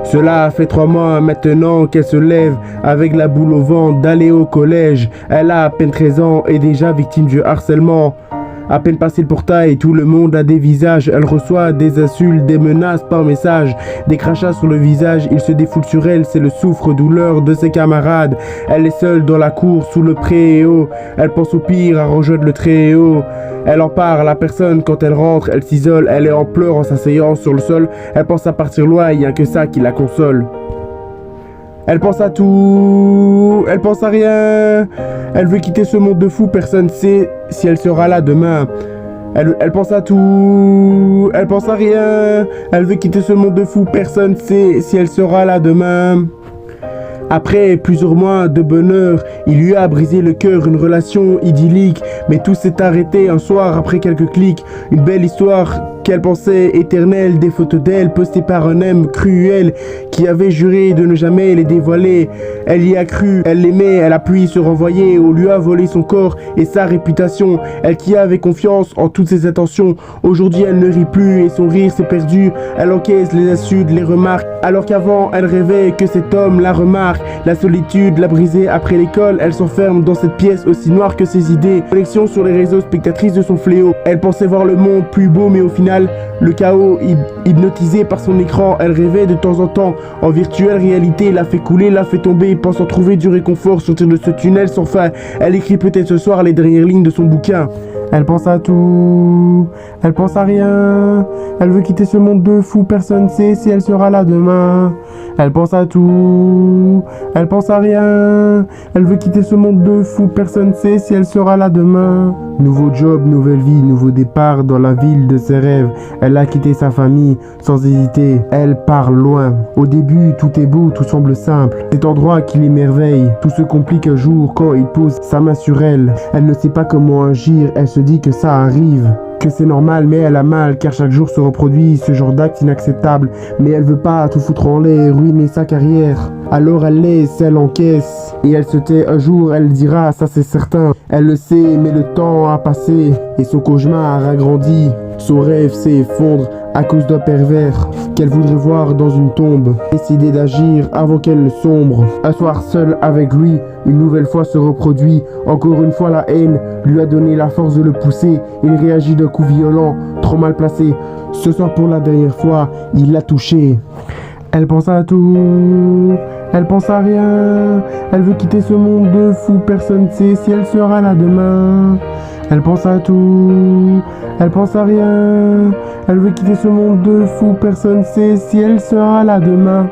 Cela fait 3 mois maintenant qu'elle se lève avec la boule au ventre d'aller au collège. Elle a à peine 13 ans et déjà victime du harcèlement. À peine passé le portail, tout le monde a des visages. Elle reçoit des insultes, des menaces par message, des crachats sur le visage. Il se défoule sur elle, c'est le souffre-douleur de ses camarades. Elle est seule dans la cour, sous le préau. Elle pense au pire, à rejoindre le très haut. Elle en parle à personne quand elle rentre, elle s'isole. Elle est en pleurs en s'asseyant sur le sol. Elle pense à partir loin, il n'y a que ça qui la console. Elle pense à tout, elle pense à rien. Elle veut quitter ce monde de fou, personne sait si elle sera là demain. Elle pense à tout, elle pense à rien. Elle veut quitter ce monde de fou, personne sait si elle sera là demain. Après plusieurs mois de bonheur, il lui a brisé le cœur, une relation idyllique. Mais tout s'est arrêté un soir après quelques clics. Une belle histoire qu'elle pensait éternelle, des photos d'elle postées par un homme cruel qui avait juré de ne jamais les dévoiler. Elle y a cru, elle l'aimait, elle a pu se renvoyer, on lui a volé son corps et sa réputation. Elle qui avait confiance en toutes ses intentions, aujourd'hui elle ne rit plus et son rire s'est perdu. Elle encaisse les insultes, les remarques, alors qu'avant elle rêvait que cet homme la remarque. La solitude l'a brisée après l'école, elle s'enferme dans cette pièce aussi noire que ses idées. Connexion sur les réseaux, spectatrice de son fléau. Elle pensait voir le monde plus beau, mais au final le chaos, hypnotisé par son écran, elle rêvait de temps en temps en virtuelle réalité, l'a fait couler, l'a fait tomber, pensant trouver du réconfort, sortir de ce tunnel sans fin. Elle écrit peut-être ce soir les dernières lignes de son bouquin. Elle pense à tout, elle pense à rien. Elle veut quitter ce monde de fou, personne sait si elle sera là demain. Elle pense à tout, elle pense à rien. Elle veut quitter ce monde de fou, personne sait si elle sera là demain. Nouveau job, nouvelle vie, nouveau départ dans la ville de ses rêves. Elle a quitté sa famille sans hésiter, elle part loin. Au début, tout est beau, tout semble simple. Cet endroit qui l'émerveille, tout se complique un jour quand il pose sa main sur elle. Elle ne sait pas comment agir, elle se dit que ça arrive, que c'est normal, mais elle a mal car chaque jour se reproduit ce genre d'acte inacceptable. Mais elle veut pas tout foutre en l'air, ruiner sa carrière. Alors elle laisse, elle encaisse et elle se tait. Un jour elle dira, ça c'est certain. Elle le sait, mais le temps a passé et son cauchemar a grandi. Son rêve s'effondre à cause d'un pervers qu'elle voudrait voir dans une tombe. Décider d'agir avant qu'elle ne sombre. Un soir seul avec lui, une nouvelle fois se reproduit. Encore une fois la haine lui a donné la force de le pousser. Il réagit d'un coup violent, trop mal placé. Ce soir pour la dernière fois, il l'a touché. Elle pense à tout, elle pense à rien. Elle veut quitter ce monde de fou, personne sait si elle sera là demain. Elle pense à tout, elle pense à rien. Elle veut quitter ce monde de fou, personne sait si elle sera là demain.